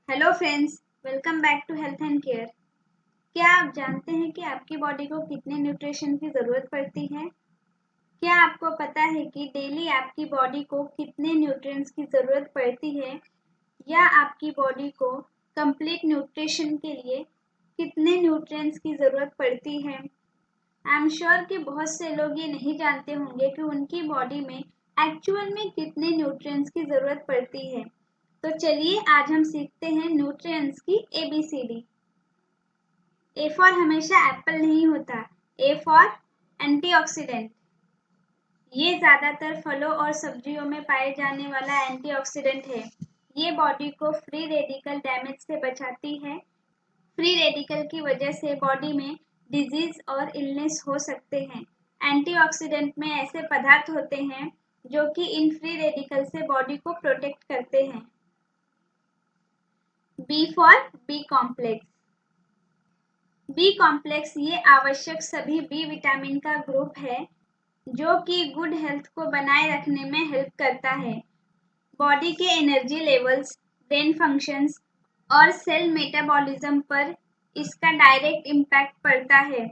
Hello friends, welcome back to health and care. क्या आप जानते हैं कि आपकी बॉडी को कितने न्यूट्रिशन की ज़रूरत पड़ती है? क्या आपको पता है कि डेली आपकी बॉडी को कितने न्यूट्रिएंट्स की ज़रूरत पड़ती है या आपकी बॉडी को कंप्लीट न्यूट्रिशन के लिए कितने न्यूट्रिएंट्स की ज़रूरत पड़ती है? आई एम श्योर कि बहुत से लोग ये नहीं जानते होंगे कि उनकी बॉडी में एक्चुअल में कितने न्यूट्रिएंट्स की ज़रूरत पड़ती है। तो चलिए आज हम सीखते हैं न्यूट्रिएंट्स की ABCD। ए फॉर हमेशा एप्पल नहीं होता। A for antioxidant. ये ज़्यादातर फलों और सब्जियों में पाए जाने वाला एंटीऑक्सीडेंट है। ये बॉडी को फ्री रेडिकल डैमेज से बचाती है। फ्री रेडिकल की वजह से बॉडी में डिजीज और इलनेस हो सकते हैं। एंटीऑक्सीडेंट में ऐसे पदार्थ होते हैं जो कि इन फ्री रेडिकल से बॉडी को प्रोटेक्ट करते हैं। B for B complex. B complex ये आवश्यक सभी बी विटामिन का ग्रुप है जो कि गुड हेल्थ को बनाए रखने में हेल्प करता है। बॉडी के एनर्जी लेवल्स, ब्रेन फंक्शंस और सेल मेटाबॉलिज्म पर इसका डायरेक्ट इम्पैक्ट पड़ता है।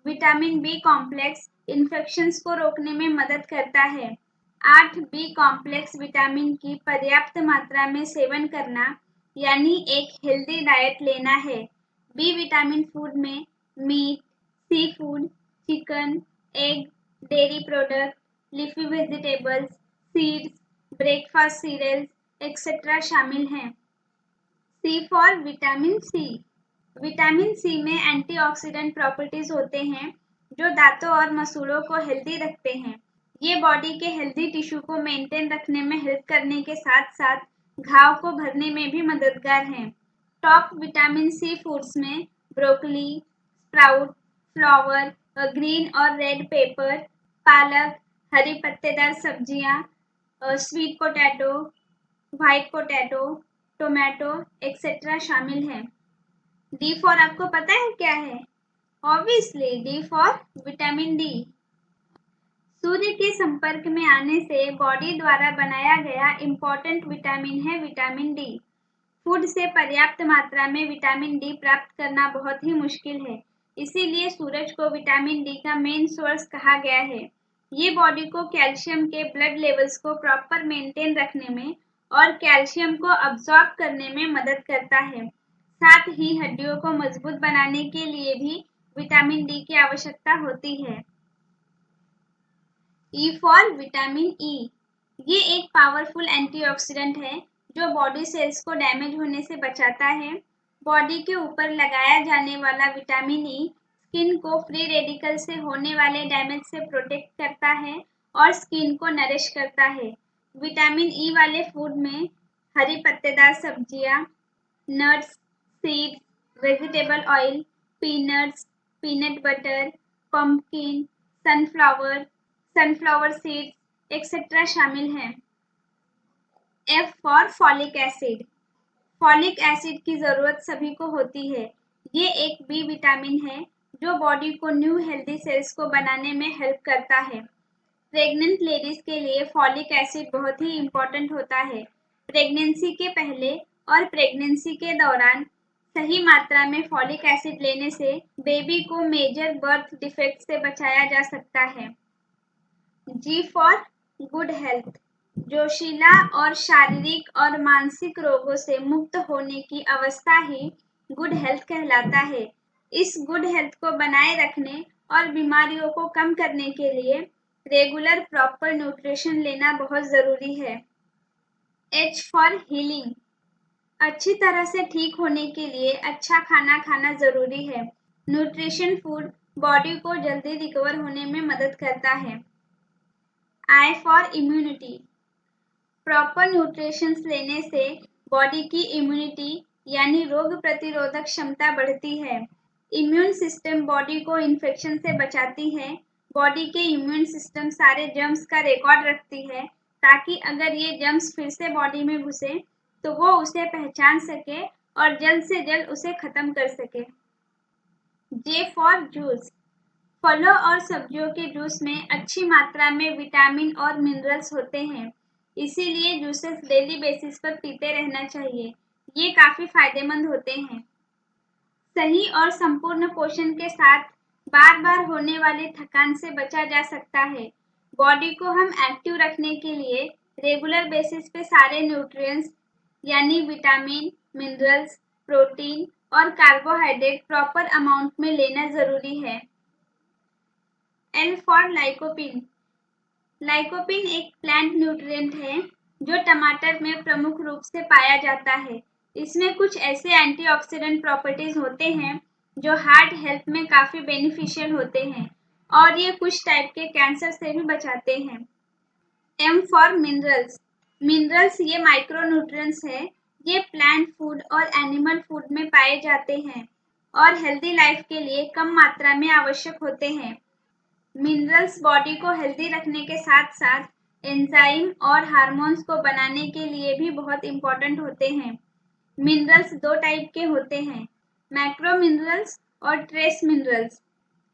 विटामिन बी कॉम्प्लेक्स इन्फेक्शंस को रोकने में मदद करता है। 8 बी कॉम्प्लेक्स विटामिन की पर्याप्त मात्रा में सेवन करना यानी एक हेल्दी डाइट लेना है। बी विटामिन फूड में meat, seafood, chicken, egg, dairy product, leafy vegetables, seeds, breakfast cereals etcetera शामिल हैं। C for vitamin C. Vitamin C में एंटीऑक्सीडेंट प्रॉपर्टीज होते हैं जो दांतों और मसूड़ों को हेल्दी रखते हैं। ये बॉडी के हेल्दी टिश्यू को मेंटेन रखने में हेल्प करने के साथ साथ घाव को भरने में भी मददगार हैं। टॉप विटामिन सी फूड्स में ब्रोकली, स्प्राउट, फ्लावर, ग्रीन और रेड पेपर, पालक, हरी पत्तेदार सब्जियां, sweet potato, white potato, tomato etcetera शामिल हैं। डी फॉर आपको पता है क्या है? Obviously D for vitamin D. सूर्य के संपर्क में आने से बॉडी द्वारा बनाया गया इम्पोर्टेंट विटामिन है विटामिन डी। फूड से पर्याप्त मात्रा में विटामिन डी प्राप्त करना बहुत ही मुश्किल है, इसीलिए सूरज को विटामिन डी का मेन सोर्स कहा गया है। ये बॉडी को कैल्शियम के ब्लड लेवल्स को प्रॉपर मेंटेन रखने में और कैल्शियम को अब्सॉर्ब करने में मदद करता है। साथ ही हड्डियों को मजबूत बनाने के लिए भी विटामिन डी की आवश्यकता होती है। E for vitamin E. ये एक पावरफुल एंटीऑक्सीडेंट है जो बॉडी सेल्स को डैमेज होने से बचाता है। बॉडी के ऊपर लगाया जाने वाला विटामिन ई स्किन को फ्री रेडिकल से होने वाले डैमेज से प्रोटेक्ट करता है और स्किन को नरिश करता है। विटामिन ई वाले फूड में हरी पत्तेदार सब्जियां, nuts, seeds, vegetable oil, peanuts, peanut butter, pumpkin, sunflower seeds etcetera शामिल हैं। F for folic acid. Folic acid की ज़रूरत सभी को होती है। ये एक बी विटामिन है जो बॉडी को न्यू हेल्दी सेल्स को बनाने में हेल्प करता है। प्रेग्नेंट लेडीज के लिए फॉलिक एसिड बहुत ही इम्पोर्टेंट होता है। प्रेगनेंसी के पहले और प्रेगनेंसी के दौरान सही मात्रा में फॉलिक एसिड लेने से बेबी को मेजर बर्थ डिफेक्ट से बचाया जा सकता है। जी फॉर गुड हेल्थ। जोशीला और शारीरिक और मानसिक रोगों से मुक्त होने की अवस्था ही गुड हेल्थ कहलाता है। इस गुड हेल्थ को बनाए रखने और बीमारियों को कम करने के लिए रेगुलर प्रॉपर न्यूट्रिशन लेना बहुत ज़रूरी है। H for healing. अच्छी तरह से ठीक होने के लिए अच्छा खाना खाना ज़रूरी है। न्यूट्रिशन फूड बॉडी को जल्दी रिकवर होने में मदद करता है। I for immunity. Proper nutrition लेने से बॉडी की इम्यूनिटी यानी रोग प्रतिरोधक क्षमता बढ़ती है। इम्यून सिस्टम बॉडी को इन्फेक्शन से बचाती है। बॉडी के इम्यून सिस्टम सारे जर्म्स का रिकॉर्ड रखती है ताकि अगर ये जर्म्स फिर से बॉडी में घुसे तो वो उसे पहचान सके और जल्द से जल्द उसे खत्म कर सके। J for juice. फलों और सब्जियों के जूस में अच्छी मात्रा में विटामिन और मिनरल्स होते हैं, इसीलिए जूसेस डेली बेसिस पर पीते रहना चाहिए। ये काफी फायदेमंद होते हैं। सही और संपूर्ण पोषण के साथ बार बार होने वाले थकान से बचा जा सकता है। बॉडी को हम एक्टिव रखने के लिए रेगुलर बेसिस पे सारे न्यूट्रिएंट्स यानी विटामिन, मिनरल्स, प्रोटीन और कार्बोहाइड्रेट प्रॉपर अमाउंट में लेना जरूरी है। L for lycopene. लाइकोपिन एक प्लांट न्यूट्रिएंट है जो टमाटर में प्रमुख रूप से पाया जाता है। इसमें कुछ ऐसे एंटीऑक्सीडेंट प्रॉपर्टीज होते हैं जो हार्ट हेल्थ में काफी बेनिफिशियल होते हैं और ये कुछ टाइप के कैंसर से भी बचाते हैं। M for minerals. मिनरल्स ये माइक्रोन्यूट्रिएंट्स है। ये प्लांट फूड और एनिमल फूड में पाए जाते हैं और हेल्दी लाइफ के लिए कम मात्रा में आवश्यक होते हैं। मिनरल्स बॉडी को हेल्दी रखने के साथ साथ एंजाइम और हार्मोन्स को बनाने के लिए भी बहुत इंपॉर्टेंट होते हैं। मिनरल्स दो टाइप के होते हैं, मैक्रो मिनरल्स और ट्रेस मिनरल्स।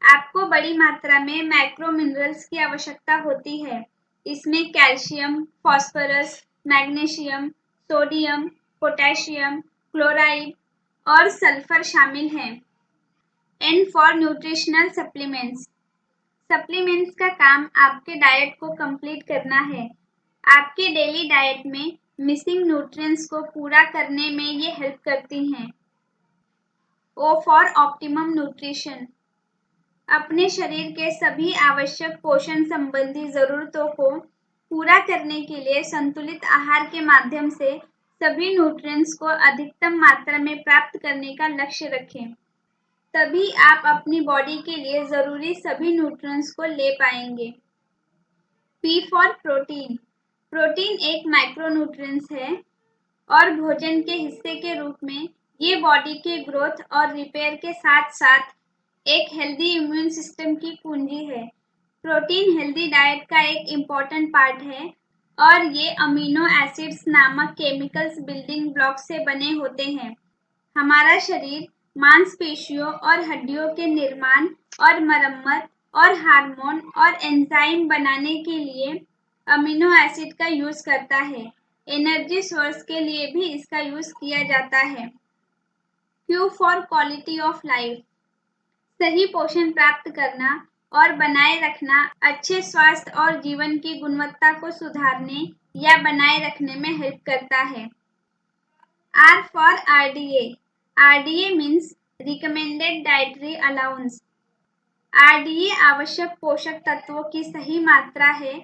आपको बड़ी मात्रा में मैक्रो मिनरल्स की आवश्यकता होती है। इसमें calcium, phosphorus, magnesium, sodium, potassium, chloride और सल्फर शामिल हैं। N for nutritional supplements. Supplements का काम आपके डाइट को कंप्लीट करना है। आपके डेली डाइट में मिसिंग न्यूट्रिएंट्स को पूरा करने में ये हेल्प करती हैं। O for optimum nutrition. अपने शरीर के सभी आवश्यक पोषण संबंधी जरूरतों को पूरा करने के लिए संतुलित आहार के माध्यम से सभी न्यूट्रिएंट्स को अधिकतम मात्रा में प्राप्त करने का लक्ष्य रखें। तभी आप अपनी बॉडी के लिए जरूरी सभी न्यूट्रिएंट्स को ले पाएंगे। P for protein. प्रोटीन एक माइक्रोन्यूट्रिएंट्स है और भोजन के हिस्से के रूप में ये बॉडी के ग्रोथ और रिपेयर के साथ साथ एक हेल्दी इम्यून सिस्टम की कुंजी है। प्रोटीन हेल्दी डाइट का एक इम्पॉर्टेंट पार्ट है और ये अमीनो एसिड्स नामक केमिकल्स बिल्डिंग ब्लॉक से बने होते हैं। हमारा शरीर मांसपेशियों और हड्डियों के निर्माण और मरम्मत और हार्मोन और एंजाइम बनाने के लिए अमीनो एसिड का यूज करता है। एनर्जी सोर्स के लिए भी इसका यूज किया जाता है। Q for quality of life. सही पोषण प्राप्त करना और बनाए रखना अच्छे स्वास्थ्य और जीवन की गुणवत्ता को सुधारने या बनाए रखने में हेल्प करता है। R for RDA. RDA means Recommended Dietary Allowance. RDA आवश्यक पोषक तत्वों की सही मात्रा है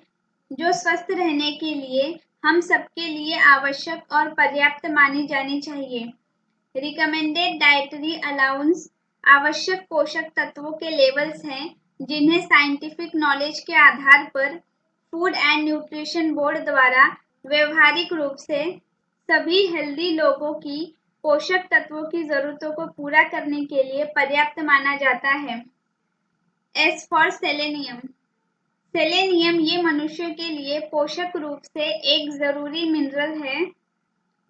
जो स्वस्थ रहने के लिए हम सबके लिए आवश्यक और पर्याप्त मानी जानी चाहिए। Recommended Dietary Allowance आवश्यक पोषक तत्वों के लेवल्स हैं जिन्हें साइंटिफिक नॉलेज के आधार पर फूड एंड न्यूट्रिशन बोर्ड द्वारा व्यवहारिक रूप से सभी हेल्दी लोगों की पोषक तत्वों की जरूरतों को पूरा करने के लिए पर्याप्त माना जाता है। S for selenium. सेलेनियम ये मनुष्य के लिए पोषक रूप से एक जरूरी मिनरल है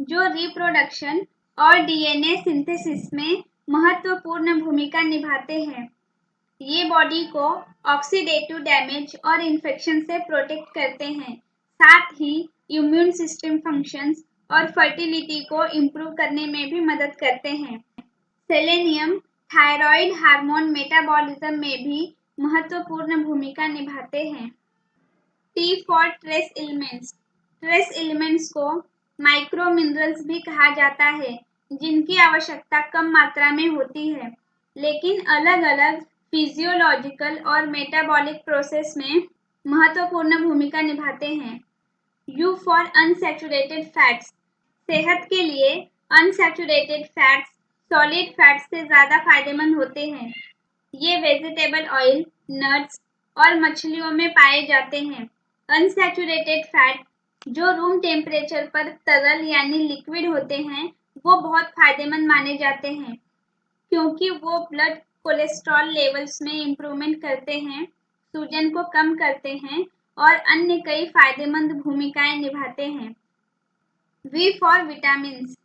जो रिप्रोडक्शन और डीएनए सिंथेसिस में महत्वपूर्ण भूमिका निभाते हैं। ये बॉडी को ऑक्सीडेटिव डैमेज और इन्फेक्शन से प्रोटेक्ट करते हैं, साथ ही इम्यून सिस्टम फंक्शंस और फर्टिलिटी को इम्प्रूव करने में भी मदद करते हैं। सेलेनियम थायराइड हार्मोन मेटाबॉलिज्म में भी महत्वपूर्ण भूमिका निभाते हैं। T for trace elements. Trace elements को माइक्रो मिनरल्स भी कहा जाता है जिनकी आवश्यकता कम मात्रा में होती है लेकिन अलग अलग फिजियोलॉजिकल और मेटाबॉलिक प्रोसेस में महत्वपूर्ण भूमिका निभाते हैं। You for unsaturated fats. सेहत के लिए अनसैचुरेटेड फैट्स सॉलिड फैट्स से ज़्यादा फायदेमंद होते हैं। ये वेजिटेबल ऑयल, नट्स और मछलियों में पाए जाते हैं। अनसैचुरेटेड फैट जो रूम टेम्परेचर पर तरल यानी लिक्विड होते हैं वो बहुत फायदेमंद माने जाते हैं क्योंकि वो ब्लड कोलेस्ट्रॉल लेवल्स में इम्प्रूवमेंट करते हैं, सूजन को कम करते हैं और अन्य कई फायदेमंद भूमिकाएं निभाते हैं। V for vitamins.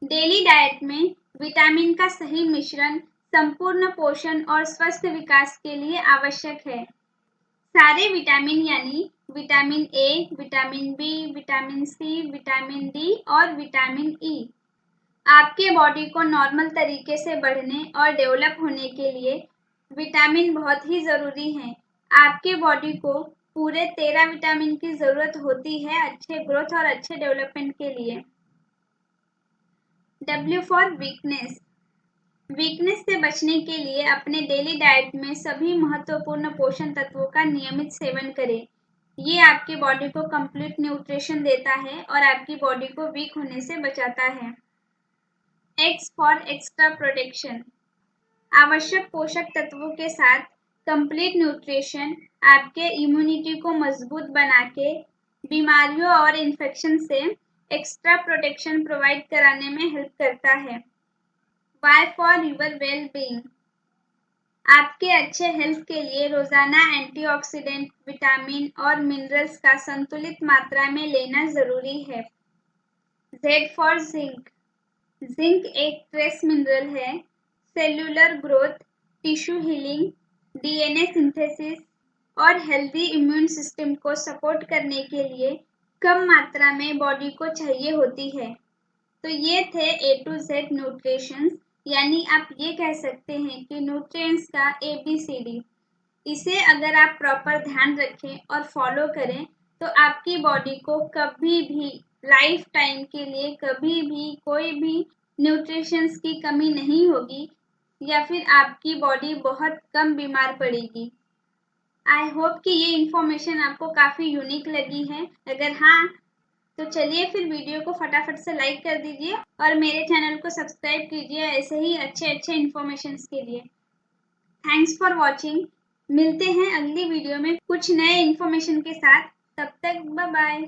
Daily diet में विटामिन का सही मिश्रण संपूर्ण पोषण और स्वस्थ विकास के लिए आवश्यक है। सारे विटामिन यानी vitamin A, vitamin B, vitamin C, vitamin D और विटामिन ई। आपके बॉडी को नॉर्मल तरीके से बढ़ने और डेवलप होने के लिए विटामिन बहुत ही ज़रूरी हैं। आपके बॉडी को पूरे 13 विटामिन की ज़रूरत होती है अच्छे ग्रोथ और अच्छे डेवलपमेंट के लिए। W for weakness. वीकनेस से बचने के लिए अपने डेली डाइट में सभी महत्वपूर्ण पोषण तत्वों का नियमित सेवन करें। ये आपकी बॉडी को कंप्लीट न्यूट्रिशन देता है और आपकी बॉडी को वीक होने से बचाता है। X for extra protection. आवश्यक पोषक तत्वों के साथ कंप्लीट न्यूट्रिशन आपके इम्यूनिटी को मजबूत बना के बीमारियों और इन्फेक्शन से एक्स्ट्रा प्रोटेक्शन प्रोवाइड कराने में हेल्प करता है। Y for your well being. आपके अच्छे हेल्थ के लिए रोजाना एंटीऑक्सीडेंट, विटामिन और मिनरल्स का संतुलित मात्रा में लेना जरूरी है। Z for zinc. जिंक एक ट्रेस मिनरल है। Cellular growth, tissue healing, DNA synthesis और हेल्दी इम्यून सिस्टम को सपोर्ट करने के लिए कम मात्रा में बॉडी को चाहिए होती है। तो ये थे A to Z न्यूट्रिशंस, यानी आप ये कह सकते हैं कि न्यूट्रिएंट्स का ABCD। इसे अगर आप प्रॉपर ध्यान रखें और फॉलो करें तो आपकी बॉडी को कभी भी लाइफ टाइम के लिए कभी भी कोई भी न्यूट्रिशंस की कमी नहीं होगी या फिर आपकी बॉडी बहुत कम बीमार पड़ेगी। आई होप कि ये इन्फॉर्मेशन आपको काफ़ी यूनिक लगी है। अगर हाँ तो चलिए फिर वीडियो को फटाफट से लाइक कर दीजिए और मेरे चैनल को सब्सक्राइब कीजिए ऐसे ही अच्छे इन्फॉर्मेशंस के लिए। Thanks for watching. मिलते हैं अगली वीडियो में कुछ नए इन्फॉर्मेशन के साथ। तब तक बाय बाय।